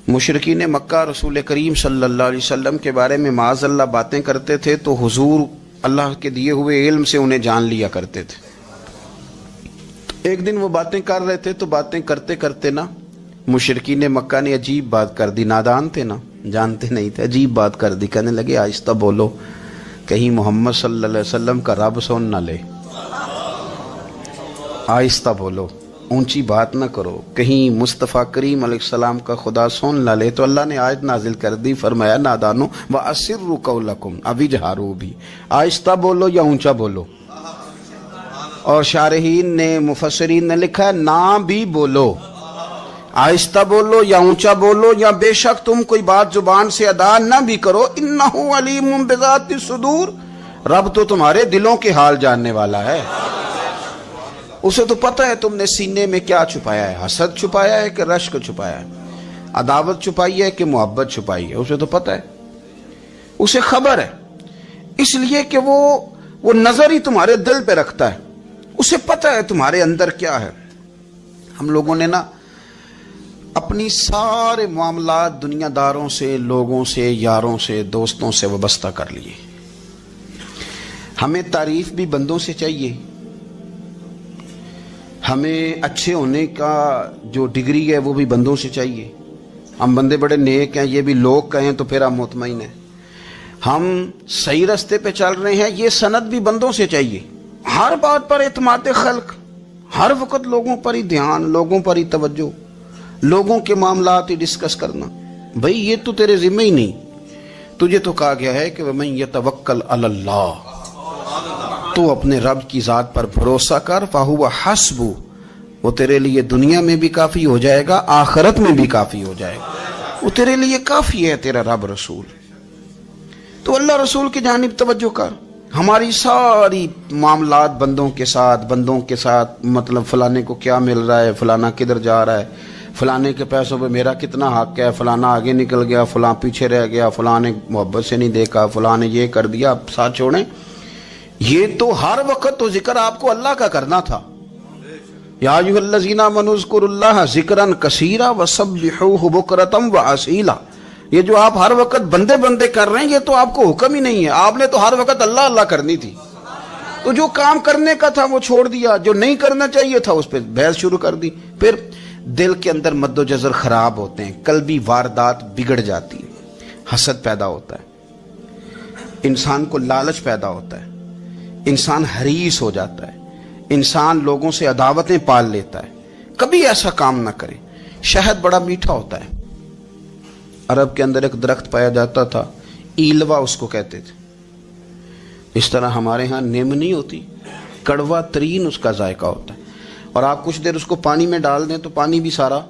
مشرکین مکہ رسول کریم صلی اللہ علیہ وسلم کے بارے میں معاذ اللہ باتیں کرتے تھے تو حضور اللہ کے دیے ہوئے علم سے انہیں جان لیا کرتے تھے۔ ایک دن وہ باتیں کر رہے تھے تو باتیں کرتے کرتے نا مشرکین مکہ نے عجیب بات کر دی، نادان تھے نا، جانتے نہیں تھے، عجیب بات کر دی، کہنے لگے آہستہ بولو، کہیں محمد صلی اللہ علیہ وسلم کا رب سن نہ لے، آہستہ بولو، اونچی بات نہ کرو، کہیں مصطفیٰ کریم علیہ السلام کا خدا سن نہ لے۔ تو اللہ نے آیت نازل کر دی، فرمایا نادانو وَأَسِرُّوا قَوْلَكُمْ، ابھی جہارو بھی، آہستہ بولو یا اونچا بولو۔ اور شارحین نے مفسرین نے لکھا ہے نہ بھی بولو، آہستہ بولو یا اونچا بولو، یا بے شک تم کوئی بات زبان سے ادا نہ بھی کرو، انہ علیم بذات الصدور، رب تو تمہارے دلوں کے حال جاننے والا ہے، اسے تو پتہ ہے تم نے سینے میں کیا چھپایا ہے، حسد چھپایا ہے کہ رشک چھپایا ہے، عداوت چھپائی ہے کہ محبت چھپائی ہے، اسے تو پتہ ہے، اسے خبر ہے، اس لیے کہ وہ نظر ہی تمہارے دل پہ رکھتا ہے، اسے پتہ ہے تمہارے اندر کیا ہے۔ ہم لوگوں نے نا اپنی سارے معاملات دنیا داروں سے، لوگوں سے، یاروں سے، دوستوں سے وابستہ کر لیے۔ ہمیں تعریف بھی بندوں سے چاہیے، ہمیں اچھے ہونے کا جو ڈگری ہے وہ بھی بندوں سے چاہیے، ہم بندے بڑے نیک ہیں یہ بھی لوگ کہیں تو پھر ہم مطمئن ہیں، ہم صحیح راستے پہ چل رہے ہیں یہ سند بھی بندوں سے چاہیے۔ ہر بات پر اعتماد خلق، ہر وقت لوگوں پر ہی دھیان، لوگوں پر ہی توجہ، لوگوں کے معاملات ہی ڈسکس کرنا، بھئی یہ تو تیرے ذمہ ہی نہیں، تجھے تو کہا گیا ہے کہ وَمَن يَتَوَكَّلْ عَلَى اللَّهِ، تو اپنے رب کی ذات پر بھروسہ کر، فَهُوَ حَسْبُهُ، وہ تیرے لیے دنیا میں بھی کافی ہو جائے گا، آخرت میں بھی کافی ہو جائے گا، وہ تیرے لیے کافی ہے تیرا رب رسول۔ تو اللہ رسول کی جانب توجہ کر۔ ہماری ساری معاملات بندوں کے ساتھ مطلب فلانے کو کیا مل رہا ہے، فلانا کدھر جا رہا ہے، فلانے کے پیسوں پہ میرا کتنا حق ہے، فلانا آگے نکل گیا، فلاں پیچھے رہ گیا، فلاں نے محبت سے نہیں دیکھا، فلاں نے یہ کر دیا، ساتھ چھوڑیں۔ یہ تو ہر وقت تو ذکر آپ کو اللہ کا کرنا تھا، یا ایھا الذین آمنوا اذکروا اللہ ذکرا کثیرا وسبحوہ بکرۃ واسیلا۔ یہ جو آپ ہر وقت بندے کر رہے ہیں یہ تو آپ کو حکم ہی نہیں ہے، آپ نے تو ہر وقت اللہ اللہ کرنی تھی، تو جو کام کرنے کا تھا وہ چھوڑ دیا، جو نہیں کرنا چاہیے تھا اس پہ بحث شروع کر دی، پھر دل کے اندر مد و جزر خراب ہوتے ہیں، قلبی واردات بگڑ جاتی ہے، حسد پیدا ہوتا ہے، انسان کو لالچ پیدا ہوتا ہے، انسان حریص ہو جاتا ہے، انسان لوگوں سے عداوتیں پال لیتا ہے۔ کبھی ایسا کام نہ کرے۔ شہد بڑا میٹھا ہوتا ہے، عرب کے اندر ایک درخت پایا جاتا تھا، ایلوا اس کو کہتے تھے، اس طرح ہمارے ہاں نیم نہیں ہوتی، کڑوا ترین اس کا ذائقہ ہوتا ہے، اور آپ کچھ دیر اس کو پانی میں ڈال دیں تو پانی بھی سارا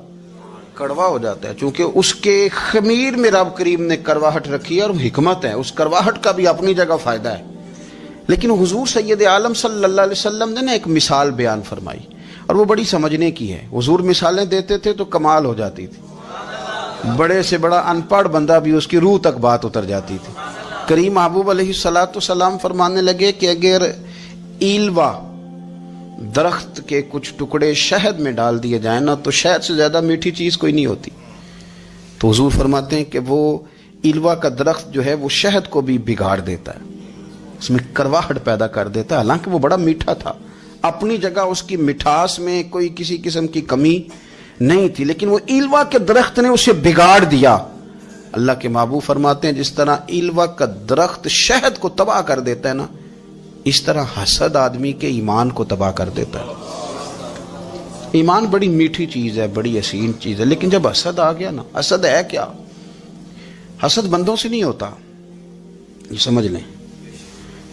کڑوا ہو جاتا ہے، چونکہ اس کے خمیر میں رب کریم نے کرواہٹ رکھی ہے، اور حکمت ہے، اس کرواہٹ کا بھی اپنی جگہ فائدہ ہے۔ لیکن حضور سید عالم صلی اللہ علیہ وسلم نے ایک مثال بیان فرمائی، اور وہ بڑی سمجھنے کی ہے۔ حضور مثالیں دیتے تھے تو کمال ہو جاتی تھی، بڑے سے بڑا ان پڑھ بندہ بھی اس کی روح تک بات اتر جاتی تھی۔ کریم محبوب علیہ السلام فرمانے لگے کہ اگر ایلوا درخت کے کچھ ٹکڑے شہد میں ڈال دیے جائیں نا تو شہد سے زیادہ میٹھی چیز کوئی نہیں ہوتی۔ تو حضور فرماتے ہیں کہ وہ ایلوا کا درخت جو ہے وہ شہد کو بھی بگاڑ دیتا ہے، اس میں کرواہٹ پیدا کر دیتا ہے، حالانکہ وہ بڑا میٹھا تھا، اپنی جگہ اس کی مٹھاس میں کوئی کسی قسم کی کمی نہیں تھی، لیکن وہ ایلوا کے درخت نے اسے بگاڑ دیا۔ اللہ کے محبوب فرماتے ہیں جس طرح ایلوا کا درخت شہد کو تباہ کر دیتا ہے نا، اس طرح حسد آدمی کے ایمان کو تباہ کر دیتا ہے۔ ایمان بڑی میٹھی چیز ہے، بڑی حسین چیز ہے، لیکن جب حسد آ گیا نا، حسد ہے کیا؟ حسد بندوں سے نہیں ہوتا، یہ سمجھ لیں۔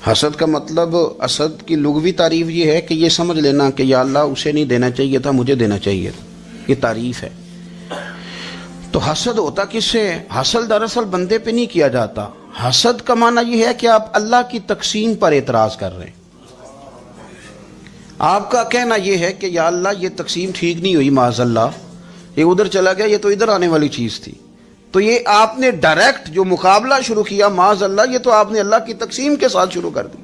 حسد کا مطلب، حسد کی لغوی تعریف یہ ہے کہ یہ سمجھ لینا کہ یا اللہ اسے نہیں دینا چاہیے تھا، مجھے دینا چاہیے تھا، یہ تعریف ہے۔ تو حسد ہوتا کس سے؟ حسد دراصل بندے پہ نہیں کیا جاتا، حسد کا معنی یہ ہے کہ آپ اللہ کی تقسیم پر اعتراض کر رہے ہیں۔ آپ کا کہنا یہ ہے کہ یا اللہ یہ تقسیم ٹھیک نہیں ہوئی، معاذ اللہ یہ ادھر چلا گیا، یہ تو ادھر آنے والی چیز تھی، تو یہ آپ نے ڈائریکٹ جو مقابلہ شروع کیا، معاذ اللہ یہ تو آپ نے اللہ کی تقسیم کے ساتھ شروع کر دی،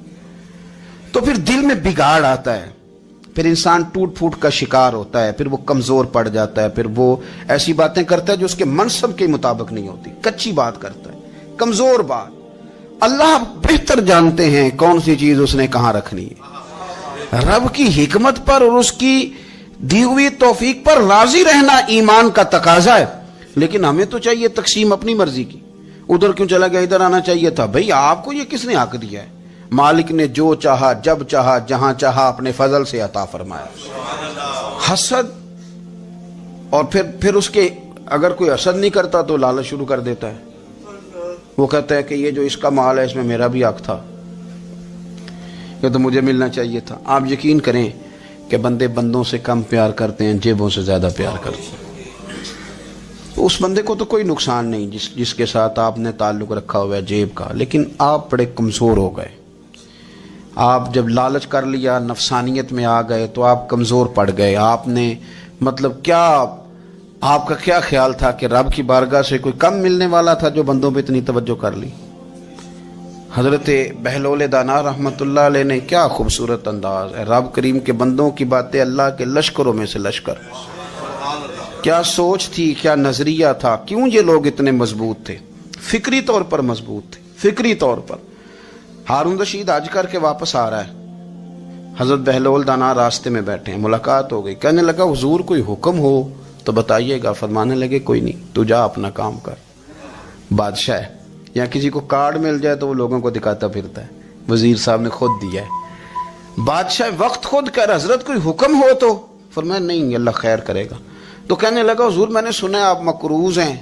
تو پھر دل میں بگاڑ آتا ہے، پھر انسان ٹوٹ پھوٹ کا شکار ہوتا ہے، پھر وہ کمزور پڑ جاتا ہے، پھر وہ ایسی باتیں کرتا ہے جو اس کے منصب کے مطابق نہیں ہوتی، کچی بات کرتا ہے، کمزور بات۔ اللہ بہتر جانتے ہیں کون سی چیز اس نے کہاں رکھنی ہے۔ رب کی حکمت پر اور اس کی دی ہوئی توفیق پر راضی رہنا ایمان کا تقاضا ہے، لیکن ہمیں تو چاہیے تقسیم اپنی مرضی کی۔ ادھر کیوں چلا گیا، ادھر آنا چاہیے تھا۔ بھئی آپ کو یہ کس نے حق دیا ہے؟ مالک نے جو چاہا، جب چاہا، جہاں چاہا اپنے فضل سے عطا فرمایا۔ حسد، اور پھر اس کے اگر کوئی حسد نہیں کرتا تو لالچ شروع کر دیتا ہے، وہ کہتا ہے کہ یہ جو اس کا مال ہے اس میں میرا بھی حق تھا، یہ تو مجھے ملنا چاہیے تھا۔ آپ یقین کریں کہ بندے بندوں سے کم پیار کرتے ہیں، جیبوں سے زیادہ پیار کرتے ہیں۔ اس بندے کو تو کوئی نقصان نہیں جس کے ساتھ آپ نے تعلق رکھا ہوا ہے جیب کا، لیکن آپ بڑے کمزور ہو گئے۔ آپ جب لالچ کر لیا، نفسانیت میں آ گئے تو آپ کمزور پڑ گئے۔ آپ نے مطلب کیا، آپ کا کیا خیال تھا کہ رب کی بارگاہ سے کوئی کم ملنے والا تھا جو بندوں پہ اتنی توجہ کر لی؟ حضرت بہلول دانا رحمت اللہ علیہ نے کیا خوبصورت انداز ہے، رب کریم کے بندوں کی باتیں اللہ کے لشکروں میں سے لشکر۔ کیا سوچ تھی، کیا نظریہ تھا، کیوں یہ لوگ اتنے مضبوط تھے؟ فکری طور پر مضبوط تھے، فکری طور پر۔ ہارون رشید حج کر کے واپس آ رہا ہے، حضرت بہلول دانا راستے میں بیٹھے ہیں، ملاقات ہو گئی، کہنے لگا حضور کوئی حکم ہو تو بتائیے گا۔ فرمانے لگے کوئی نہیں، تو جا اپنا کام کر۔ بادشاہ ہے، یا کسی کو کارڈ مل جائے تو وہ لوگوں کو دکھاتا پھرتا ہے، وزیر صاحب نے خود دیا ہے۔ بادشاہ وقت خود کہہ رہا حضرت کوئی حکم ہو تو؟ فرمایا نہیں، اللہ خیر کرے گا۔ تو کہنے لگا حضور میں نے سنا آپ مقروض ہیں،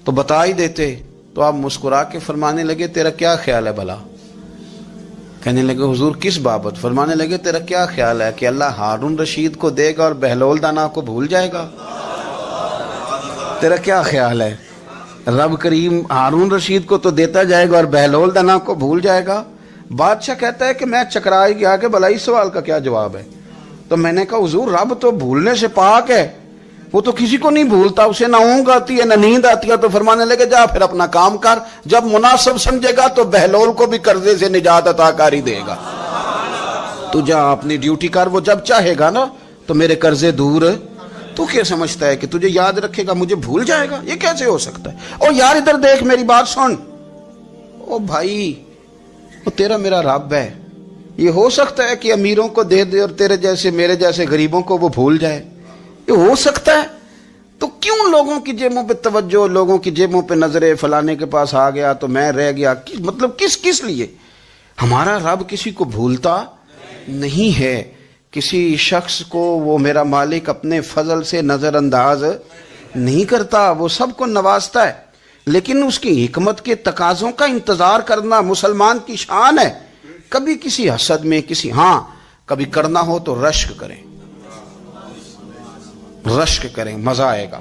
تو بتا ہی دیتے۔ تو آپ مسکرا کے فرمانے لگے تیرا کیا خیال ہے بھلا؟ کہنے لگے حضور کس بابت؟ فرمانے لگے تیرا کیا خیال ہے کہ اللہ ہارون رشید کو دے گا اور بہلول دانا کو بھول جائے گا؟ تیرا کیا خیال ہے؟ رب کریم ہارون رشید کو تو دیتا جائے گا اور بہلول دانا کو بھول جائے گا؟ بادشاہ کہتا ہے کہ میں چکرا ہی گیا کہ بھلا اس سوال کا کیا جواب ہے؟ تو میں نے کہا حضور رب تو بھولنے سے پاک ہے، وہ تو کسی کو نہیں بھولتا، اسے نہ اونگ آتی ہے نہ نیند آتی ہے۔ تو فرمانے لگے جا پھر اپنا کام کر، جب مناسب سمجھے گا تو بہلول کو بھی قرضے سے نجات عطا کاری دے گا۔ تو جا اپنی ڈیوٹی کر، وہ جب چاہے گا نا تو میرے قرضے دور۔ تو کیا سمجھتا ہے کہ تجھے یاد رکھے گا مجھے بھول جائے گا؟ یہ کیسے ہو سکتا ہے؟ اور یار ادھر دیکھ میری بات سن، او بھائی وہ تیرا میرا رب ہے، یہ ہو سکتا ہے کہ امیروں کو دے دے اور تیرے جیسے میرے جیسے غریبوں کو وہ بھول جائے؟ یہ ہو سکتا ہے؟ تو کیوں لوگوں کی جیبوں پہ توجہ، لوگوں کی جیبوں پہ نظریں، فلانے کے پاس آ گیا تو میں رہ گیا، مطلب کس لیے؟ ہمارا رب کسی کو بھولتا نہیں ہے، کسی شخص کو وہ میرا مالک اپنے فضل سے نظر انداز نہیں کرتا، وہ سب کو نوازتا ہے، لیکن اس کی حکمت کے تقاضوں کا انتظار کرنا مسلمان کی شان ہے۔ کبھی کسی حسد میں کبھی کرنا ہو تو رشک کریں، مزہ آئے گا۔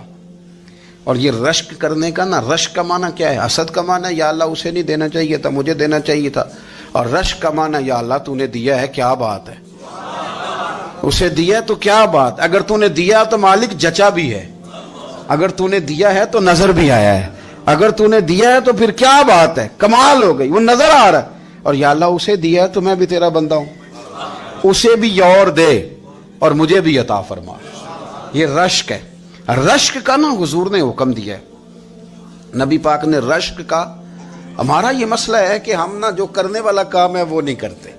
اور یہ رشک کرنے کا نا، رشک کا معنی کیا ہے؟ حسد کا معنی یا اللہ اسے نہیں دینا چاہیے تھا، مجھے دینا چاہیے تھا، اور رشک کا معنی یا اللہ تو نے دیا ہے، کیا بات ہے، اسے دیا تو کیا بات، اگر تو نے دیا تو مالک جچا بھی ہے، اگر تو نے دیا ہے تو نظر بھی آیا ہے، اگر تو نے دیا ہے تو پھر کیا بات ہے، کمال ہو گئی، وہ نظر آ رہا ہے۔ اور یا اللہ اسے دیا ہے تو میں بھی تیرا بندہ ہوں، اسے بھی اور دے اور مجھے بھی عطا فرما۔ یہ رشک ہے۔ رشک کا نا حضور نے حکم دیا ہے، نبی پاک نے رشک کا۔ ہمارا یہ مسئلہ ہے کہ ہم نا جو کرنے والا کام ہے وہ نہیں کرتے،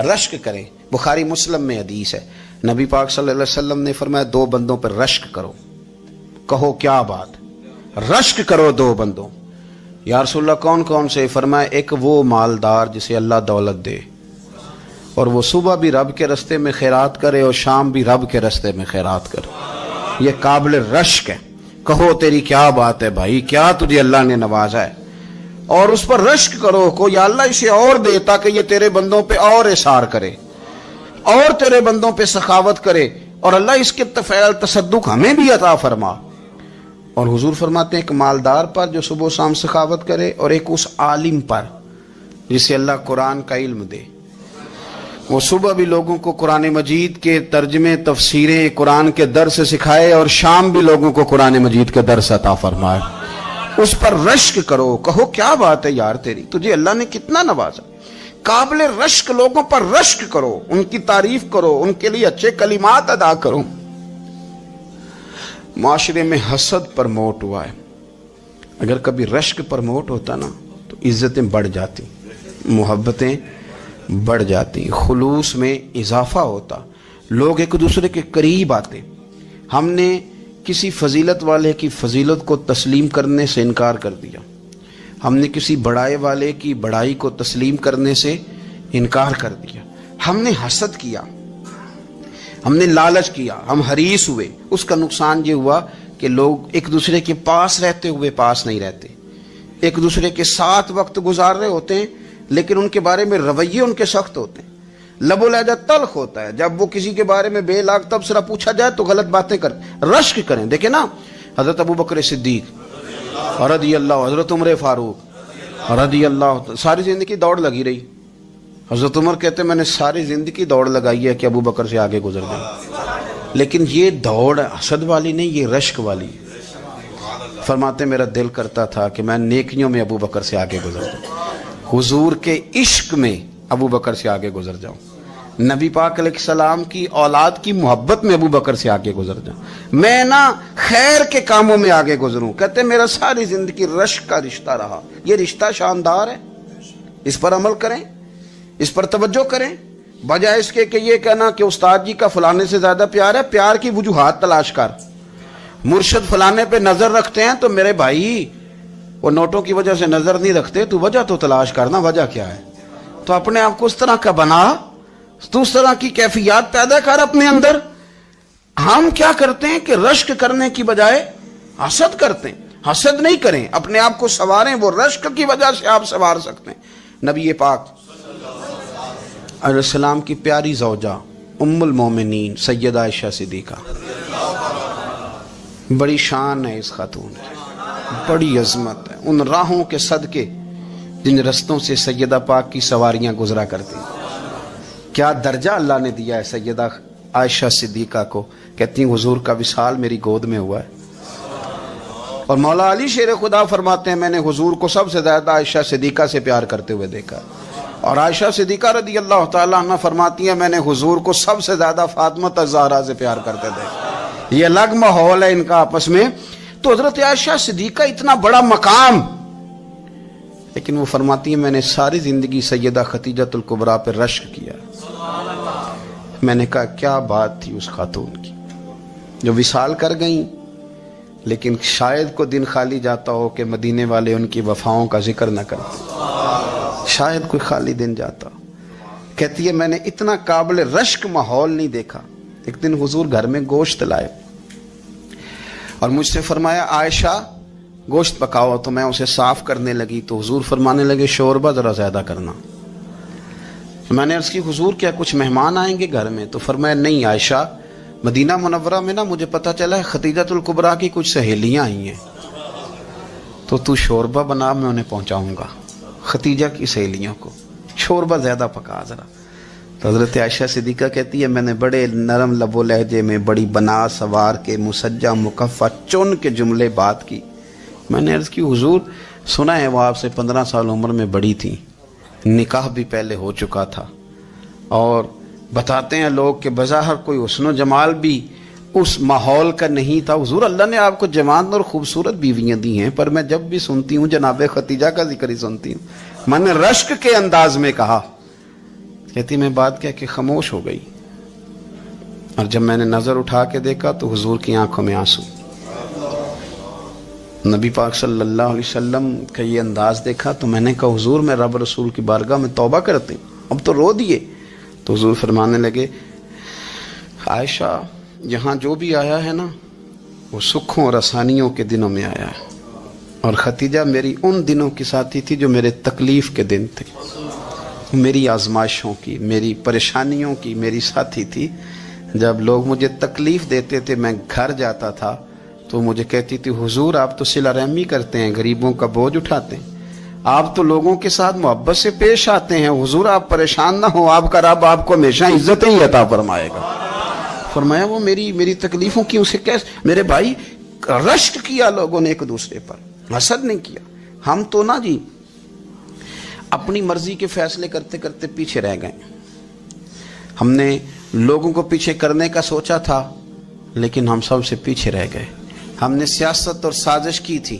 رشک کریں۔ بخاری مسلم میں حدیث ہے، نبی پاک صلی اللہ علیہ وسلم نے فرمایا دو بندوں پر رشک کرو۔ کہو کیا بات؟ رشک کرو دو بندوں۔ یا رسول اللہ کون کون سے؟ فرمایا ایک وہ مالدار جسے اللہ دولت دے اور وہ صبح بھی رب کے رستے میں خیرات کرے اور شام بھی رب کے رستے میں خیرات کرے، یہ قابل رشک ہے۔ کہو تیری کیا بات ہے بھائی، کیا تجھے اللہ نے نوازا ہے، اور اس پر رشک کرو کو یا اللہ اسے اور دے تاکہ یہ تیرے بندوں پہ اور احسار کرے اور تیرے بندوں پہ سخاوت کرے، اور اللہ اس کے فعل تصدق ہمیں بھی عطا فرما۔ اور حضور فرماتے ہیں ایک مالدار پر جو صبح و شام سخاوت کرے، اور ایک اس عالم پر جسے اللہ قرآن کا علم دے، وہ صبح بھی لوگوں کو قرآن مجید کے ترجمے، تفسیریں، قرآن کے درس سکھائے، اور شام بھی لوگوں کو قرآن مجید کے درس عطا فرمائے۔ اس پر رشک کرو، کہو کیا بات ہے یار تیری، تجھے اللہ نے کتنا نوازا۔ قابل رشک لوگوں پر رشک کرو، ان کی تعریف کرو، ان کے لیے اچھے کلمات ادا کرو۔ معاشرے میں حسد پرموٹ ہوا ہے، اگر کبھی رشک پرموٹ ہوتا نا تو عزتیں بڑھ جاتی، محبتیں بڑھ جاتی، خلوص میں اضافہ ہوتا، لوگ ایک دوسرے کے قریب آتے۔ ہم نے کسی فضیلت والے کی فضیلت کو تسلیم کرنے سے انکار کر دیا، ہم نے کسی بڑائی والے کی بڑائی کو تسلیم کرنے سے انکار کر دیا، ہم نے حسد کیا، ہم نے لالچ کیا، ہم حریص ہوئے۔ اس کا نقصان یہ ہوا کہ لوگ ایک دوسرے کے پاس رہتے ہوئے پاس نہیں رہتے، ایک دوسرے کے ساتھ وقت گزار رہے ہوتے ہیں لیکن ان کے بارے میں رویے ان کے سخت ہوتے ہیں، لب و لہجہ تلخ ہوتا ہے۔ جب وہ کسی کے بارے میں بے لاگ تبصرہ پوچھا جائے تو غلط باتیں کریں، رشک کریں۔ دیکھیں نا، حضرت ابو بکر صدیق رضی اللہ، حضرت عمر فاروق رضی اللہ، ساری زندگی دوڑ لگی رہی۔ حضرت عمر کہتے میں نے ساری زندگی دوڑ لگائی ہے کہ ابو بکر سے آگے گزر جائیں، لیکن یہ دوڑ حسد والی نہیں، یہ رشک والی۔ فرماتے میرا دل کرتا تھا کہ میں نیکیوں میں ابو بکر سے آگے گزر جاؤں، حضور کے عشق میں ابو بکر سے آگے گزر جاؤں، نبی پاک علیہ السلام کی اولاد کی محبت میں ابو بکر سے آگے گزر جاؤں، میں نا خیر کے کاموں میں آگے گزروں۔ کہتے میرا ساری زندگی رشک کا رشتہ رہا۔ یہ رشتہ شاندار ہے، اس پر عمل کریں، اس پر توجہ کریں، بجائے اس کے کہ یہ کہنا کہ استاد جی کا فلانے سے زیادہ پیار ہے۔ پیار کی وجوہات تلاش کر، مرشد فلانے پہ نظر رکھتے ہیں تو میرے بھائی وہ نوٹوں کی وجہ سے نظر نہیں رکھتے، تو وجہ تو تلاش کرنا، وجہ کیا ہے؟ تو اپنے آپ کو اس طرح کا بنا، تو اس طرح کی کیفیات پیدا کر اپنے اندر۔ ہم کیا کرتے ہیں کہ رشک کرنے کی بجائے حسد کرتے ہیں۔ حسد نہیں کریں، اپنے آپ کو سنواریں، وہ رشک کی وجہ سے آپ سنوار سکتے ہیں۔ نبی پاک علیہ السلام کی پیاری زوجہ ام المومنین سیدہ عائشہ صدیقہ، بڑی شان ہے اس خاتون کی، بڑی عظمت ہے ان راہوں کے صدقے جن رستوں سے سیدہ پاک کی سواریاں گزرا کرتی ہیں۔ کیا درجہ اللہ نے دیا ہے سیدہ عائشہ صدیقہ کو۔ کہتی ہیں حضور کا وصال میری گود میں ہوا ہے، اور مولا علی شیر خدا فرماتے ہیں میں نے حضور کو سب سے زیادہ عائشہ صدیقہ سے پیار کرتے ہوئے دیکھا، اور عائشہ صدیقہ رضی اللہ تعالیٰ عنہ فرماتی ہیں میں نے حضور کو سب سے زیادہ فاطمہ الزہرا سے پیار کرتے دیکھا۔ یہ الگ ماحول ہے ان کا آپس میں۔ تو حضرت عائشہ صدیقہ اتنا بڑا مقام، لیکن وہ فرماتی ہیں میں نے ساری زندگی سیدہ خدیجہ الکبریٰ پہ رشک کیا۔ میں نے کہا کیا بات تھی اس خاتون کی جو وصال کر گئیں، لیکن شاید کو دن خالی جاتا ہو کہ مدینے والے ان کی وفاؤں کا ذکر نہ کرتے، شاید کوئی خالی دن جاتا۔ کہتی ہے میں نے اتنا قابل رشک ماحول نہیں دیکھا۔ ایک دن حضور گھر میں گوشت لائے اور مجھ سے فرمایا عائشہ گوشت پکاؤ، تو میں اسے صاف کرنے لگی تو حضور فرمانے لگے شوربہ ذرا زیادہ کرنا۔ میں نے عرض کی حضور کیا کچھ مہمان آئیں گے گھر میں؟ تو فرمایا نہیں عائشہ، مدینہ منورہ میں نا مجھے پتہ چلا ہے خدیجہ الکبریٰ کی کچھ سہیلیاں آئی ہیں، تو شوربہ بنا، میں انہیں پہنچاؤں گا، خدیجہ کی سہیلیوں کو شوربہ زیادہ پکا ذرا۔ تو حضرت عائشہ صدیقہ کہتی ہے میں نے بڑے نرم لب و لہجے میں بڑی بنا سوار کے مسجع مکفہ چن کے جملے بات کی۔ میں نے عرض کی حضور سنا ہے وہ آپ سے 15 سال عمر میں بڑی تھی، نکاح بھی پہلے ہو چکا تھا، اور بتاتے ہیں لوگ کہ بظاہر کوئی حسن و جمال بھی اس ماحول کا نہیں تھا۔ حضور اللہ نے آپ کو جوان اور خوبصورت بیویاں دی ہیں، پر میں جب بھی سنتی ہوں جناب خدیجہ کا ذکر ہی سنتی ہوں۔ میں نے رشک کے انداز میں کہا، کہتی میں بات کہہ کے خاموش ہو گئی، اور جب میں نے نظر اٹھا کے دیکھا تو حضور کی آنکھوں میں آنسو۔ نبی پاک صلی اللہ علیہ وسلم کا یہ انداز دیکھا تو میں نے کہا حضور میں رب رسول کی بارگاہ میں توبہ کرتے ہوں، اب تو رو دیے۔ تو حضور فرمانے لگے عائشہ یہاں جو بھی آیا ہے نا وہ سکھوں اور آسانیوں کے دنوں میں آیا ہے، اور خدیجہ میری ان دنوں کی ساتھی تھی جو میرے تکلیف کے دن تھے، میری آزمائشوں کی، میری پریشانیوں کی میری ساتھی تھی۔ جب لوگ مجھے تکلیف دیتے تھے میں گھر جاتا تھا تو مجھے کہتی تھی حضور آپ تو صلہ رحمی کرتے ہیں، غریبوں کا بوجھ اٹھاتے ہیں، آپ تو لوگوں کے ساتھ محبت سے پیش آتے ہیں، حضور آپ پریشان نہ ہو، آپ کا رب آپ کو ہمیشہ عزتیں ہی عطا فرمائے گا۔ فرمایا وہ میری تکلیفوں کی اسے کیسے، میرے بھائی رشک کیا لوگوں نے ایک دوسرے پر، حسد نہیں کیا۔ ہم تو نا جی اپنی مرضی کے فیصلے کرتے کرتے پیچھے رہ گئے. ہم نے لوگوں کو پیچھے کرنے کا سوچا تھا لیکن ہم سب سے پیچھے رہ گئے. ہم نے سیاست اور سازش کی تھی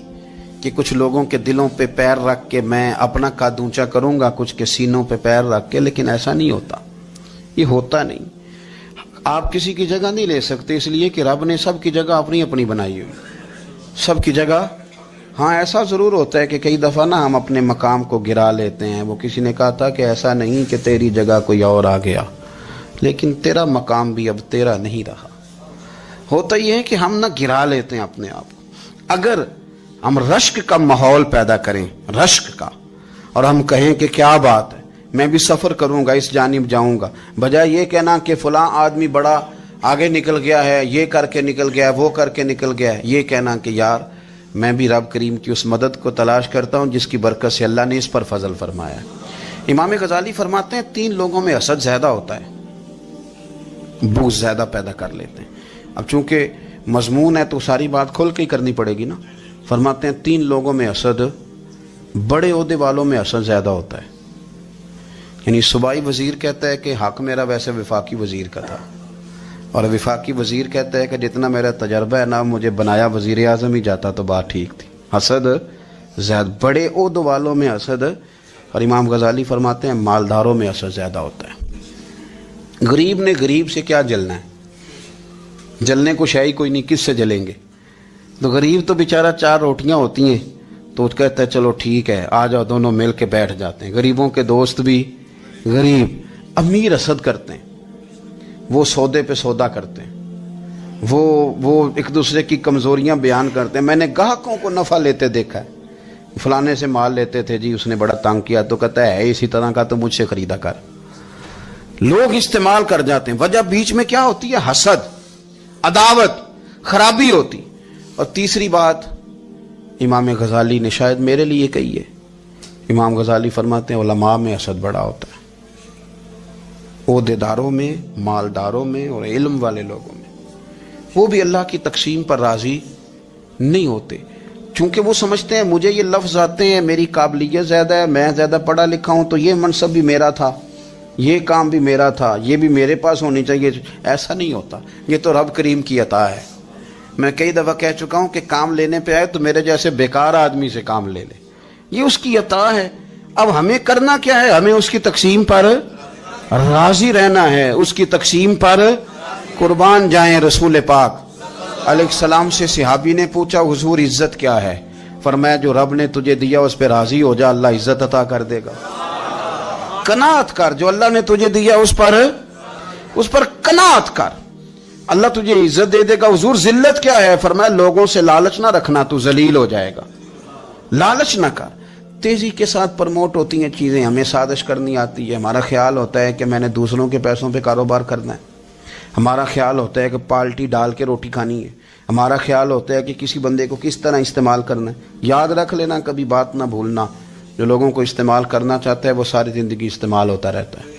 کہ کچھ لوگوں کے دلوں پہ پیر رکھ کے میں اپنا قد اونچا کروں گا, کچھ کے سینوں پہ پیر رکھ کے, لیکن ایسا نہیں ہوتا. یہ ہوتا نہیں. آپ کسی کی جگہ نہیں لے سکتے اس لیے کہ رب نے سب کی جگہ اپنی اپنی بنائی ہوئی, سب کی جگہ. ہاں ایسا ضرور ہوتا ہے کہ کئی دفعہ نا ہم اپنے مقام کو گرا لیتے ہیں. وہ کسی نے کہا تھا کہ ایسا نہیں کہ تیری جگہ کوئی اور آ گیا, لیکن تیرا مقام بھی اب تیرا نہیں رہا. ہوتا یہ ہے کہ ہم نہ گرا لیتے ہیں اپنے آپ کو. اگر ہم رشک کا ماحول پیدا کریں, رشک کا, اور ہم کہیں کہ کیا بات ہے, میں بھی سفر کروں گا, اس جانب جاؤں گا, بجائے یہ کہنا کہ فلاں آدمی بڑا آگے نکل گیا ہے, یہ کر کے نکل گیا ہے, وہ کر کے نکل گیا ہے, یہ کہنا کہ یار میں بھی رب کریم کی اس مدد کو تلاش کرتا ہوں جس کی برکت سے اللہ نے اس پر فضل فرمایا ہے. امام غزالی فرماتے ہیں 3 لوگوں میں حسد زیادہ ہوتا ہے, بغض زیادہ پیدا کر لیتے ہیں. اب چونکہ مضمون ہے تو ساری بات کھل کے ہی کرنی پڑے گی نا. فرماتے ہیں 3 لوگوں میں حسد, بڑے عہدے والوں میں حسد زیادہ ہوتا ہے. یعنی صوبائی وزیر کہتا ہے کہ حق میرا ویسے وفاقی وزیر کا تھا, اور وفاقی وزیر کہتا ہے کہ جتنا میرا تجربہ ہے نا مجھے بنایا وزیر اعظم ہی جاتا تو بات ٹھیک تھی. حسد زیادہ, بڑے عہدوں والوں میں حسد. اور امام غزالی فرماتے ہیں مالداروں میں حسد زیادہ ہوتا ہے. غریب نے غریب سے کیا جلنا ہے, جلنے کو شے ہی کوئی نہیں, کس سے جلیں گے. تو غریب تو بیچارہ 4 روٹیاں ہوتی ہیں تو کہتا ہے چلو ٹھیک ہے آ جاؤ, دونوں مل کے بیٹھ جاتے ہیں. غریبوں کے دوست بھی غریب. امیر حسد کرتے ہیں, وہ سودے پہ سودا کرتے ہیں, وہ ایک دوسرے کی کمزوریاں بیان کرتے ہیں. میں نے گاہکوں کو نفع لیتے دیکھا ہے, فلانے سے مال لیتے تھے جی, اس نے بڑا تنگ کیا, تو کہتا ہے اسی طرح کا تو مجھ سے خریدا کر. لوگ استعمال کر جاتے ہیں. وجہ بیچ میں کیا ہوتی ہے؟ حسد, عداوت, خرابی ہوتی. اور تیسری بات امام غزالی نے شاید میرے لیے کہی ہے. امام غزالی فرماتے ہیں علماء میں حسد بڑا ہوتا ہے, عہدیداروں میں, مالداروں میں, اور علم والے لوگوں میں. وہ بھی اللہ کی تقسیم پر راضی نہیں ہوتے, چونکہ وہ سمجھتے ہیں مجھے یہ لفظ آتے ہیں, میری قابلیت زیادہ ہے, میں زیادہ پڑھا لکھا ہوں, تو یہ منصب بھی میرا تھا, یہ کام بھی میرا تھا, یہ بھی میرے پاس ہونی چاہیے. ایسا نہیں ہوتا, یہ تو رب کریم کی عطا ہے. میں کئی دفعہ کہہ چکا ہوں کہ کام لینے پہ آئے تو میرے جیسے بیکار آدمی سے کام لے لے, یہ اس کی عطا ہے. اب ہمیں کرنا کیا ہے؟ ہمیں اس کی تقسیم پر راضی رہنا ہے, اس کی تقسیم پر قربان جائیں. رسول پاک علیہ السلام سے صحابی نے پوچھا حضور عزت کیا ہے؟ فرمایا جو رب نے تجھے دیا اس پہ راضی ہو جا, اللہ عزت عطا کر دے گا. قناعت کر, جو اللہ نے تجھے دیا اس پر قناعت کر, اللہ تجھے عزت دے دے گا. حضور ذلت کیا ہے؟ فرمایا لوگوں سے لالچ نہ رکھنا, تو ذلیل ہو جائے گا. لالچ نہ کر. تیزی کے ساتھ پرموٹ ہوتی ہیں چیزیں, ہمیں سازش کرنی آتی ہے. ہمارا خیال ہوتا ہے کہ میں نے دوسروں کے پیسوں پہ کاروبار کرنا ہے. ہمارا خیال ہوتا ہے کہ پالٹی ڈال کے روٹی کھانی ہے. ہمارا خیال ہوتا ہے کہ کسی بندے کو کس طرح استعمال کرنا ہے. یاد رکھ لینا, کبھی بات نہ بھولنا, جو لوگوں کو استعمال کرنا چاہتا ہے وہ ساری زندگی استعمال ہوتا رہتا ہے.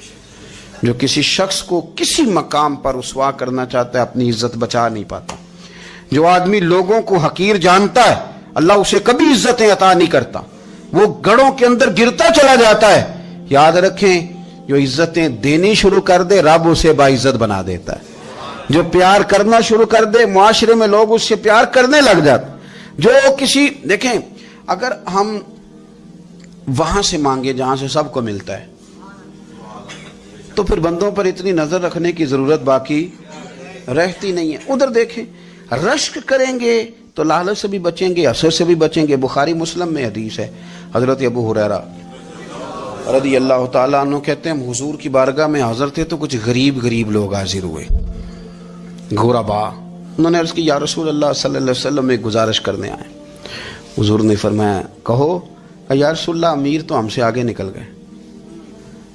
جو کسی شخص کو کسی مقام پر رسوا کرنا چاہتا ہے اپنی عزت بچا نہیں پاتا. جو آدمی لوگوں کو حقیر جانتا ہے اللہ اسے کبھی عزتیں عطا نہیں کرتا, وہ گڑھوں کے اندر گرتا چلا جاتا ہے. یاد رکھیں, جو عزتیں دینی شروع کر دے رب اسے باعزت بنا دیتا ہے. جو پیار کرنا شروع کر دے معاشرے میں لوگ اس سے پیار کرنے لگ جاتے. جو کسی, دیکھیں اگر ہم وہاں سے مانگے جہاں سے سب کو ملتا ہے تو پھر بندوں پر اتنی نظر رکھنے کی ضرورت باقی رہتی نہیں ہے. ادھر دیکھیں, رشک کریں گے تو لالچ سے بھی بچیں گے, حسد سے بھی بچیں گے. بخاری مسلم میں حدیث ہے, حضرت ابو ہریرہ رضی اللہ تعالیٰ عنہ کہتے ہیں حضور کی بارگاہ میں حاضر تھے تو کچھ غریب لوگ حاضر ہوئے, غربا. انہوں نے عرض کی یا رسول اللہ صلی اللہ علیہ وسلم ایک گزارش کرنے آئے. حضور نے فرمایا کہو. یا رسول اللہ امیر تو ہم سے آگے نکل گئے.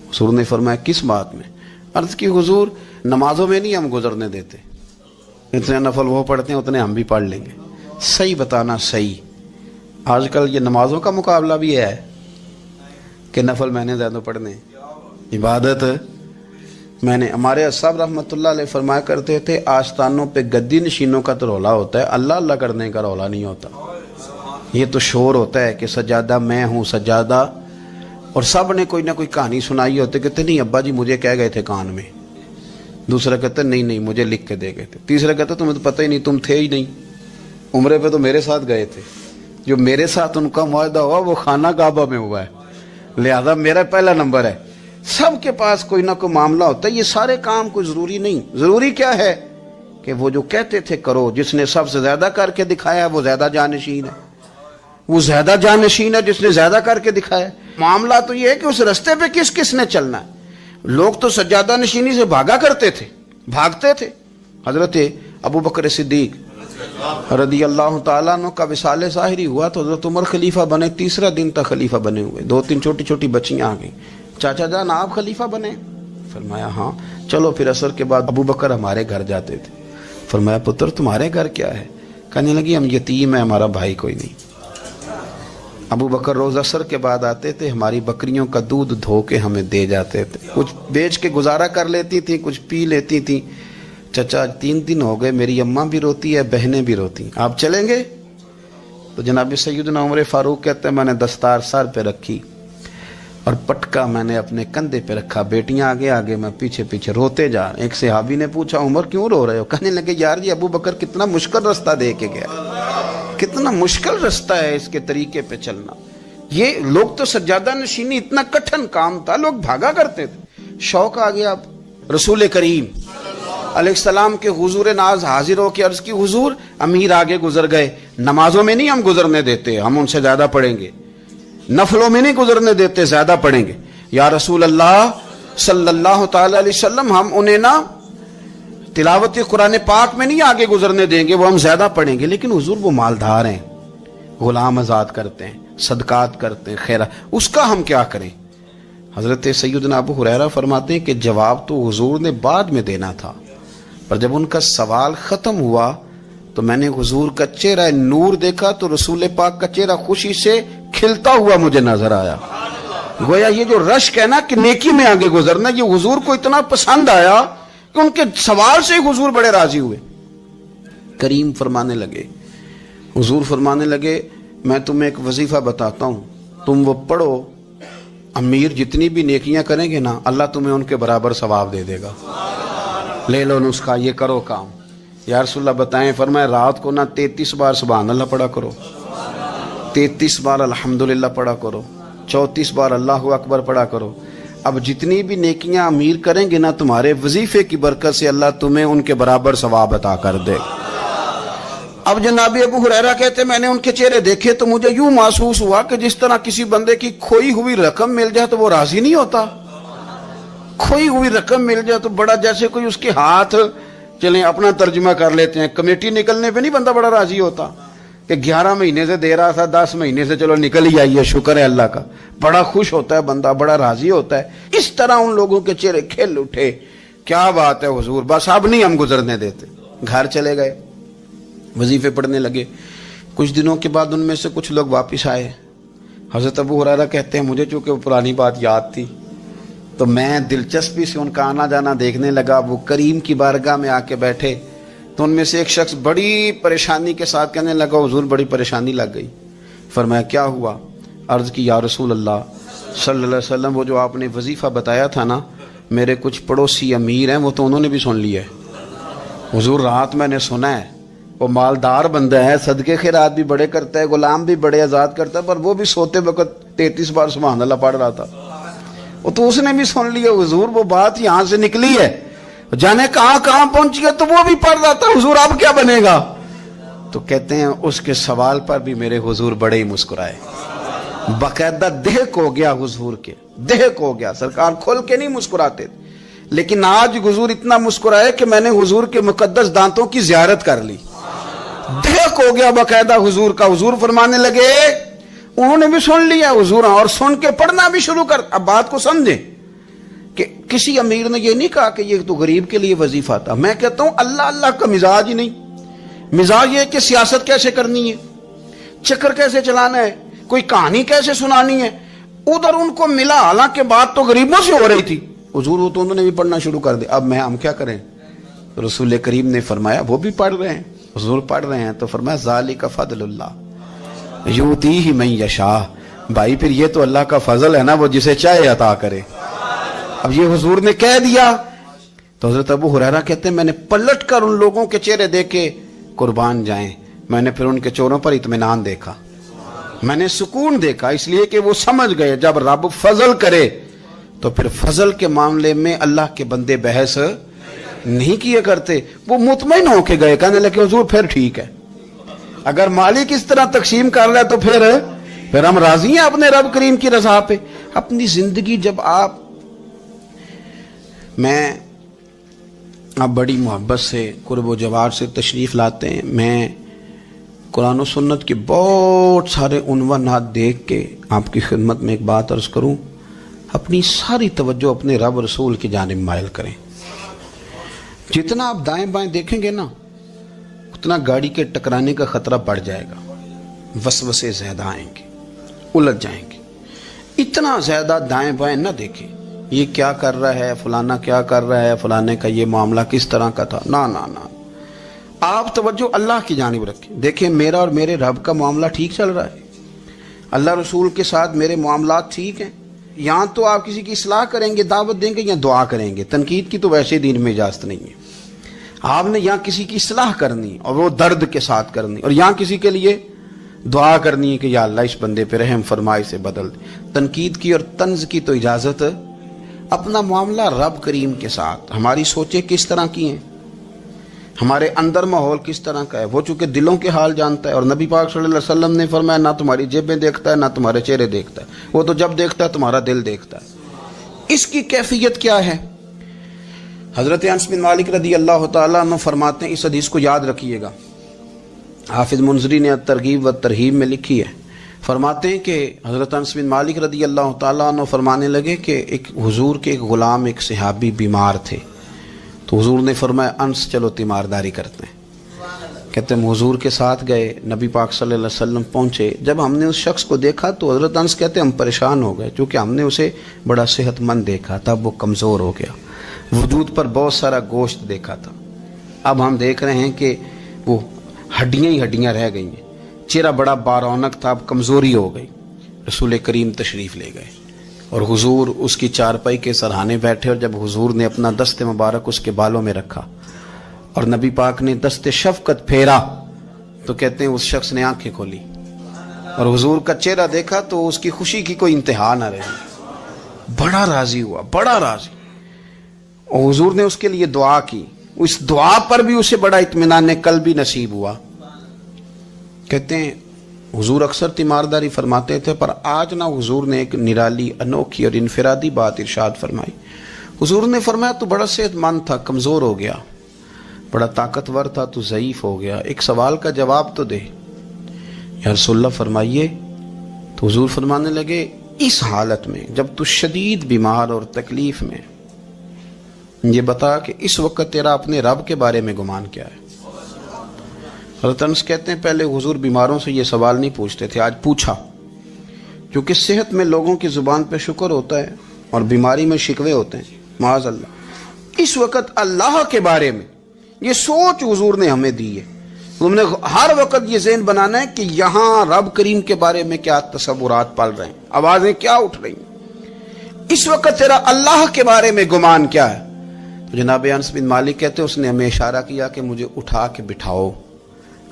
حضور نے فرمایا کس بات میں؟ عرض کی حضور نمازوں میں نہیں ہم گزرنے دیتے, اتنے نفل وہ پڑھتے ہیں اتنے ہم بھی پڑھ لیں گے. صحیح بتانا صحیح. آج کل یہ نمازوں کا مقابلہ بھی ہے کہ نفل میں نے زیادہ پڑھنے, عبادت میں نے. ہمارے اصحاب رحمۃ اللہ علیہ فرمایا کرتے تھے آستانوں پہ گدی نشینوں کا تو رولا ہوتا ہے, اللہ اللہ کرنے کا رولا نہیں ہوتا. یہ تو شور ہوتا ہے کہ سجادہ میں ہوں, سجادہ اور سب نے کوئی نہ کوئی کہانی سنائی ہوتے، کہتے نہیں ابا جی مجھے کہہ گئے تھے کان میں، دوسرا کہتا نہیں نہیں مجھے لکھ کے دے گئے تھے، تیسرا کہتا تمہیں تو پتہ ہی نہیں، تم تھے ہی نہیں، عمرے پہ تو میرے ساتھ گئے تھے، جو میرے ساتھ ان کا معاہدہ ہوا وہ خانہ کعبہ میں ہوا ہے، لہذا میرا پہلا نمبر ہے۔ سب کے پاس کوئی نہ کوئی معاملہ ہوتا ہے، یہ سارے کام کوئی ضروری نہیں، ضروری کیا ہے کہ وہ جو کہتے تھے کرو، جس نے سب سے زیادہ کر کے دکھایا وہ زیادہ جانشین ہے، وہ زیادہ جانشین ہے جس نے زیادہ کر کے دکھایا۔ معاملہ تو یہ ہے کہ اس رستے پہ کس کس نے چلنا ہے۔ لوگ تو سجادہ نشینی سے بھاگا کرتے تھے، بھاگتے تھے۔ حضرت ابو بکر صدیق رضی اللہ تعالیٰ عنہ کا وصال ظاہری ہوا تو حضرت عمر خلیفہ بنے، تیسرا دن تک خلیفہ بنے ہوئے، 2-3 چھوٹی چھوٹی بچیاں آ گئیں، چاچا جان آپ خلیفہ بنے؟ فرمایا ہاں۔ چلو پھر عصر کے بعد ابو بکر ہمارے گھر جاتے تھے، فرمایا پتر تمہارے گھر کیا ہے؟ کہنے لگی ہم یتیم ہیں، ہمارا بھائی کوئی نہیں۔ ابو بکر روز عصر کے بعد آتے تھے، ہماری بکریوں کا دودھ دھو کے ہمیں دے جاتے تھے، کچھ بیچ کے گزارا کر لیتی تھی، کچھ پی لیتی تھی۔ چچا 3 دن ہو گئے، میری اماں بھی روتی ہے، بہنیں بھی روتی، آپ چلیں گے؟ تو جناب سیدنا عمر فاروق کہتے ہیں میں نے دستار سر پہ رکھی اور پٹکا میں نے اپنے کندھے پہ رکھا، بیٹیاں آگے آگے میں پیچھے پیچھے، روتے جا رہے۔ ایک صحابی نے پوچھا عمر کیوں رو رہے ہو؟ کہنے لگے یار جی ابو بکر کتنا مشکل رستہ دے کے گیا، کتنا مشکل رستہ ہے اس کے طریقے پہ چلنا۔ یہ لوگ تو سجادہ نشینی اتنا کٹھن کام تھا، لوگ بھاگا کرتے تھے۔ شوق آ گیا، اب رسول کریم علیہ السلام کے حضور ناز حاضر ہو کے عرض کی حضور امیر آگے گزر گئے، نمازوں میں نہیں ہم گزرنے دیتے، ہم ان سے زیادہ پڑھیں گے، نفلوں میں نہیں گزرنے دیتے، زیادہ پڑھیں گے۔ یا رسول اللہ صلی اللہ تعالی علیہ وسلم ہم انہیں نہ تلاوت قرآن پاک میں نہیں آگے گزرنے دیں گے، وہ ہم زیادہ پڑھیں گے، لیکن حضور وہ مالدار ہیں، غلام آزاد کرتے ہیں، صدقات کرتے ہیں، خیرات، اس کا ہم کیا کریں؟ حضرت سیدنا ابو ہریرہ فرماتے ہیں کہ جواب تو حضور نے بعد میں دینا تھا، پر جب ان کا سوال ختم ہوا تو میں نے حضور کا چہرہ نور دیکھا تو رسول پاک کا چہرہ خوشی سے کھلتا ہوا مجھے نظر آیا۔ گویا یہ جو رشک ہے نا کہ نیکی میں آگے گزرنا، یہ حضور کو اتنا پسند آیا کہ ان کے سوال سے حضور بڑے راضی ہوئے۔ کریم فرمانے لگے، حضور فرمانے لگے میں تمہیں ایک وظیفہ بتاتا ہوں، تم وہ پڑھو، امیر جتنی بھی نیکیاں کریں گے نا اللہ تمہیں ان کے برابر ثواب دے دے گا، لے لو نسخہ، یہ کرو کام۔ یا رسول اللہ بتائیں، فرمایا رات کو نہ 33 بار سبحان اللہ پڑھا کرو، 33 بار الحمدللہ پڑھا کرو، 34 بار اللہ اکبر پڑھا کرو۔ اب جتنی بھی نیکیاں امیر کریں گے نا تمہارے وظیفے کی برکت سے اللہ تمہیں ان کے برابر ثواب عطا کر دے۔ اب جناب ابو ہریرہ کہتے میں نے ان کے چہرے دیکھے تو مجھے یوں محسوس ہوا کہ جس طرح کسی بندے کی کھوئی ہوئی رقم مل جائے تو وہ راضی نہیں ہوتا، کھوئی ہوئی رقم مل جائے تو بڑا جیسے کوئی اس کے ہاتھ، چلیں اپنا ترجمہ کر لیتے ہیں، کمیٹی نکلنے پہ نہیں بندہ بڑا راضی ہوتا کہ 11 مہینے سے دے رہا تھا، 10 مہینے سے چلو نکل ہی آئی ہے، شکر ہے اللہ کا، بڑا خوش ہوتا ہے بندہ، بڑا راضی ہوتا ہے۔ اس طرح ان لوگوں کے چہرے کھل اٹھے، کیا بات ہے حضور، بس اب نہیں ہم گزرنے دیتے۔ گھر چلے گئے، وظیفے پڑھنے لگے۔ کچھ دنوں کے بعد ان میں سے کچھ لوگ واپس آئے۔ حضرت ابو ہریرہ کہتے ہیں مجھے چونکہ وہ پرانی بات یاد تھی تو میں دلچسپی سے ان کا آنا جانا دیکھنے لگا۔ وہ کریم کی بارگاہ میں آ کے بیٹھے تو ان میں سے ایک شخص بڑی پریشانی کے ساتھ کہنے لگا حضور بڑی پریشانی لگ گئی۔ فرمایا کیا ہوا؟ عرض کی یا رسول اللہ صلی اللہ علیہ وسلم وہ جو آپ نے وظیفہ بتایا تھا نا، میرے کچھ پڑوسی امیر ہیں وہ تو انہوں نے بھی سن لیا ہے حضور، رات میں نے سنا ہے وہ مالدار بندہ ہے، صدقے خیرات بھی بڑے کرتا ہے، غلام بھی بڑے آزاد کرتا ہے، پر وہ بھی سوتے وقت 33 بار سبحان اللہ پڑھ رہا تھا، وہ تو اس نے بھی سن لیا حضور، وہ بات یہاں سے نکلی ہے، جانے کہاں کہاں پہنچی ہے، تو وہ بھی پڑھ رہا تھا حضور اب کیا بنے گا؟ تو کہتے ہیں اس کے سوال پر بھی میرے حضور بڑے ہی مسکرائے، باقاعدہ دہک ہو گیا حضور کے، دہک ہو گیا، سرکار کھل کے نہیں مسکراتے تھے، لیکن آج حضور اتنا مسکرائے کہ میں نے حضور کے مقدس دانتوں کی زیارت کر لی، دہک ہو گیا باقاعدہ حضور کا۔ حضور فرمانے لگے انہوں نے بھی سن لیا حضور، اور سن کے پڑھنا بھی شروع کر۔ اب بات کو سمجھیں کہ کسی امیر نے یہ نہیں کہا کہ یہ تو غریب کے لیے وظیفہ تھا، میں کہتا ہوں اللہ اللہ کا مزاج ہی نہیں، مزاج یہ کہ سیاست کیسے کرنی ہے، چکر کیسے چلانا ہے، کوئی کہانی کیسے سنانی ہے، ادھر ان کو ملا، حالانکہ بات تو غریبوں سے ہو رہی تھی، حضور وہ تو انہوں نے بھی پڑھنا شروع کر دیا۔ اب ہم کیا کریں؟ رسول کریم نے فرمایا وہ بھی پڑھ رہے ہیں، حضور پڑھ رہے ہیں، تو فرمایا ذالک فضل اللہ یؤتیہ من یشاء، بھائی پھر یہ تو اللہ کا فضل ہے نا، وہ جسے چاہے عطا کرے۔ اب یہ حضور نے کہہ دیا تو حضرت ابو ہریرہ کہتے ہیں میں نے پلٹ کر ان لوگوں کے چہرے دیکھے، قربان جائیں، میں نے پھر ان کے چہروں پر اطمینان دیکھا، میں نے سکون دیکھا، اس لیے کہ وہ سمجھ گئے جب رب فضل کرے تو پھر فضل کے معاملے میں اللہ کے بندے بحث نہیں کیا کرتے، وہ مطمئن ہو کے گئے، کہنے لگے حضور پھر ٹھیک ہے، اگر مالک اس طرح تقسیم کر رہا ہے تو پھر ہم راضی ہیں اپنے رب کریم کی رضا پہ۔ اپنی زندگی جب آپ بڑی محبت سے قرب و جوار سے تشریف لاتے ہیں، میں قرآن و سنت کے بہت سارے عنوانات دیکھ کے آپ کی خدمت میں ایک بات عرض کروں، اپنی ساری توجہ اپنے رب رسول کی جانب مائل کریں۔ جتنا آپ دائیں بائیں دیکھیں گے نا اتنا گاڑی کے ٹکرانے کا خطرہ بڑھ جائے گا، وسوسے زیادہ آئیں گے، الجھ جائیں گے۔ اتنا زیادہ دائیں بائیں نہ دیکھیں، یہ کیا کر رہا ہے، فلانا کیا کر رہا ہے، فلانے کا یہ معاملہ کس طرح کا تھا، نہ نہ نہ، آپ توجہ اللہ کی جانب رکھیں۔ دیکھیں میرا اور میرے رب کا معاملہ ٹھیک چل رہا ہے، اللہ رسول کے ساتھ میرے معاملات ٹھیک ہیں۔ یہاں تو آپ کسی کی اصلاح کریں گے، دعوت دیں گے یا دعا کریں گے، تنقید کی تو ویسے دین میں اجازت نہیں ہے۔ آپ نے یہاں کسی کی اصلاح کرنی اور وہ درد کے ساتھ کرنی، اور یہاں کسی کے لیے دعا کرنی ہے کہ یا اللہ اس بندے پہ رحم فرمائے، سے بدل دے۔ تنقید کی اور طنز کی تو اجازت، اپنا معاملہ رب کریم کے ساتھ، ہماری سوچیں کس طرح کی ہیں، ہمارے اندر ماحول کس طرح کا ہے، وہ چونکہ دلوں کے حال جانتا ہے، اور نبی پاک صلی اللہ علیہ وسلم نے فرمایا نہ تمہاری جیبیں دیکھتا ہے نہ تمہارے چہرے دیکھتا ہے، وہ تو جب دیکھتا ہے تمہارا دل دیکھتا ہے۔ اس کی کیفیت کیا ہے؟ حضرت انس بن مالک رضی اللہ تعالیٰ عنہ فرماتے ہیں، اس حدیث کو یاد رکھیے گا، حافظ منذری نے ترغیب و ترہیب میں لکھی ہے، فرماتے ہیں کہ حضرت انس بن مالک رضی اللہ تعالیٰ عنہ فرمانے لگے کہ ایک حضور کے ایک غلام، ایک صحابی بیمار تھے، تو حضور نے فرمایا انس چلو تیمارداری کرتے ہیں۔ کہتے ہیں حضور کے ساتھ گئے، نبی پاک صلی اللہ علیہ وسلم پہنچے، جب ہم نے اس شخص کو دیکھا تو حضرت انس کہتے ہیں ہم پریشان ہو گئے، کیونکہ ہم نے اسے بڑا صحت مند دیکھا تھا، اب وہ کمزور ہو گیا، وجود پر بہت سارا گوشت دیکھا تھا، اب ہم دیکھ رہے ہیں کہ وہ ہڈیاں ہی ہڈیاں رہ گئی ہیں، چہرہ بڑا بارونق تھا، اب کمزوری ہو گئی۔ رسول کریم تشریف لے گئے اور حضور اس کی چارپائی کے سرہانے بیٹھے، اور جب حضور نے اپنا دست مبارک اس کے بالوں میں رکھا اور نبی پاک نے دست شفقت پھیرا تو کہتے ہیں اس شخص نے آنکھیں کھولی اور حضور کا چہرہ دیکھا تو اس کی خوشی کی کوئی انتہا نہ رہی، بڑا راضی ہوا، بڑا راضی، اور حضور نے اس کے لیے دعا کی، اس دعا پر بھی اسے بڑا اطمینان قلب بھی نصیب ہوا۔ کہتے ہیں حضور اکثر تیمارداری فرماتے تھے، پر آج نہ حضور نے ایک نرالی، انوکھی اور انفرادی بات ارشاد فرمائی۔ حضور نے فرمایا تو بڑا صحت مند تھا، کمزور ہو گیا، بڑا طاقتور تھا تو ضعیف ہو گیا، ایک سوال کا جواب تو دے۔ یا رسول اللہ فرمائیے۔ تو حضور فرمانے لگے اس حالت میں جب تو شدید بیمار اور تکلیف میں، یہ بتا کہ اس وقت تیرا اپنے رب کے بارے میں گمان کیا ہے؟ حضرت انس کہتے ہیں پہلے حضور بیماروں سے یہ سوال نہیں پوچھتے تھے، آج پوچھا، کیونکہ صحت میں لوگوں کی زبان پہ شکر ہوتا ہے اور بیماری میں شکوے ہوتے ہیں، معاذ اللہ۔ اس وقت اللہ کے بارے میں یہ سوچ حضور نے ہمیں دی ہے، ہم نے ہر وقت یہ ذہن بنانا ہے کہ یہاں رب کریم کے بارے میں کیا تصورات پل رہے ہیں، آوازیں کیا اٹھ رہی ہیں، اس وقت تیرا اللہ کے بارے میں گمان کیا ہے؟ تو جناب انس بن مالک کہتے ہیں اس نے ہمیں اشارہ کیا کہ مجھے اٹھا کے بٹھاؤ،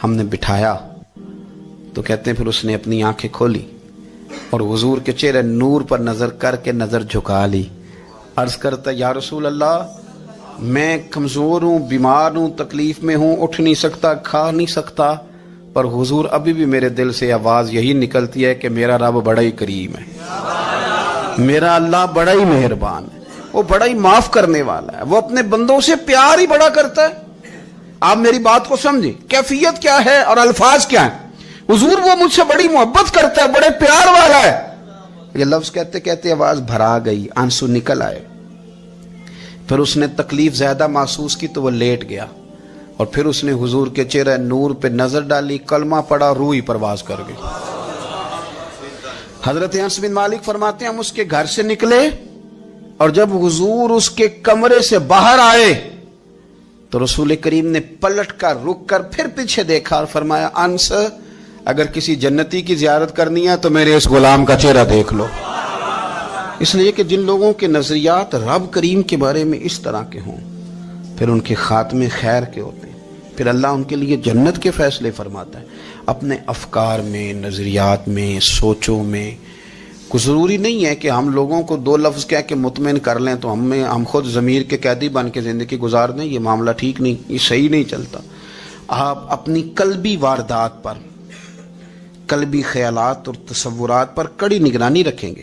ہم نے بٹھایا تو کہتے ہیں پھر اس نے اپنی آنکھیں کھولی اور حضور کے چہرے نور پر نظر کر کے نظر جھکا لی، عرض کرتا یا رسول اللہ میں کمزور ہوں، بیمار ہوں، تکلیف میں ہوں، اٹھ نہیں سکتا، کھا نہیں سکتا، پر حضور ابھی بھی میرے دل سے آواز یہی نکلتی ہے کہ میرا رب بڑا ہی کریم ہے، میرا اللہ بڑا ہی مہربان ہے، وہ بڑا ہی معاف کرنے والا ہے، وہ اپنے بندوں سے پیار ہی بڑا کرتا ہے۔ آپ میری بات کو سمجھیں، کیفیت کیا ہے اور الفاظ کیا ہیں۔ حضور وہ مجھ سے بڑی محبت کرتا ہے، بڑے پیار والا ہے۔ یہ لفظ کہتے کہتے آواز بھرا گئی، آنسو نکل آئے، پھر اس نے تکلیف زیادہ محسوس کی تو وہ لیٹ گیا، اور پھر اس نے حضور کے چہرے نور پہ نظر ڈالی، کلمہ پڑھا، روح ہی پرواز کر گئی۔ حضرت انس بن مالک فرماتے ہیں ہم اس کے گھر سے نکلے اور جب حضور اس کے کمرے سے باہر آئے تو رسول کریم نے پلٹ کر رک کر پھر پیچھے دیکھا اور فرمایا انس اگر کسی جنتی کی زیارت کرنی ہے تو میرے اس غلام کا چہرہ دیکھ لو. اس لیے کہ جن لوگوں کے نظریات رب کریم کے بارے میں اس طرح کے ہوں پھر ان کے خاتمے خیر کے ہوتے ہیں، پھر اللہ ان کے لیے جنت کے فیصلے فرماتا ہے. اپنے افکار میں، نظریات میں، سوچوں میں کوئی ضروری نہیں ہے کہ ہم لوگوں کو دو لفظ کہہ کے مطمئن کر لیں تو ہم خود ضمیر کے قیدی بن کے زندگی گزار دیں. یہ معاملہ ٹھیک نہیں، یہ صحیح نہیں چلتا. آپ اپنی قلبی واردات پر، قلبی خیالات اور تصورات پر کڑی نگرانی رکھیں گے.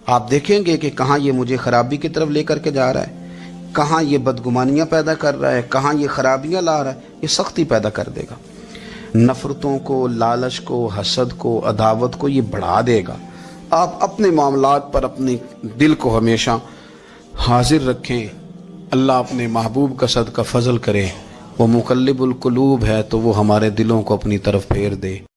آپ دیکھیں گے کہ کہاں یہ مجھے خرابی کی طرف لے کر کے جا رہا ہے، کہاں یہ بدگمانیاں پیدا کر رہا ہے، کہاں یہ خرابیاں لا رہا ہے. یہ سختی پیدا کر دے گا، نفرتوں کو، لالچ کو، حسد کو، عداوت کو یہ بڑھا دے گا. آپ اپنے معاملات پر اپنے دل کو ہمیشہ حاضر رکھیں. اللہ اپنے محبوب کا صدقہ فضل کرے. وہ مقلب القلوب ہے تو وہ ہمارے دلوں کو اپنی طرف پھیر دے.